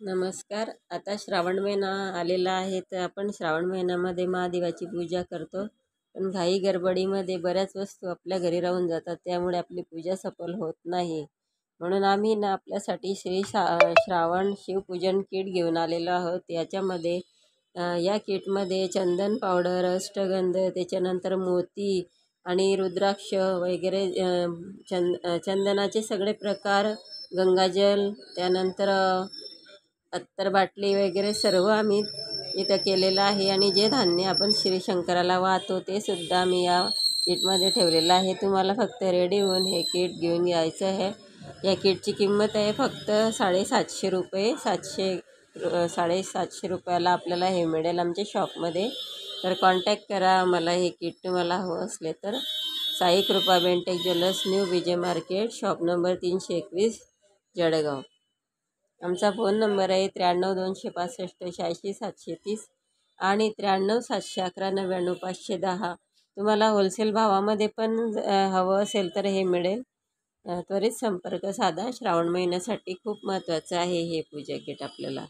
नमस्कार. आता श्रावण महिना आलेला आहे, तर आपण श्रावण महिन्यामध्ये महादेवाची पूजा करतो. पण घाई गडबडीमध्ये बऱ्याच वस्तू आपल्या घरी राहून जातात, त्यामुळे आपली पूजा सफल होत नाही. म्हणून आम्ही ना आपल्यासाठी श्रावण शिवपूजन किट घेऊन आलेलो आहोत. याच्यामध्ये या किटमध्ये चंदन पावडर, अष्टगंध, त्याच्यानंतर मोती आणि रुद्राक्ष वगैरे, चंदनाचे सगळे प्रकार, गंगाजल, त्यानंतर अत्तर बाटली वगैरे सर्व आम्ही इथं केलेलं आहे. आणि जे धान्य आपण श्री शंकराला वाहतो ते सुद्धा आम्ही या किटमध्ये ठेवलेलं आहे. तुम्हाला फक्त रेडी होऊन हे किट घेऊन यायचं आहे. या किटची किंमत आहे फक्त 750 रुपये. 750 रुपयाला आपल्याला हे मिळेल आमच्या शॉपमध्ये. तर कॉन्टॅक्ट करा. मला हे किट तुम्हाला हवं असले तर. साई कृपा बेंटेक ज्वेलर्स, न्यू विजय मार्केट, शॉप नंबर 321, जळगाव. आमचा फोन नंबर आहे 93 265 86 730 आणि 93 711 99 510. तुम्हाला होलसेल भावामध्ये पण हवं असेल तर हे मिळेल. त्वरित संपर्क साधा. श्रावण महिन्यासाठी खूप महत्त्वाचं आहे हे पूजा किट आपल्याला.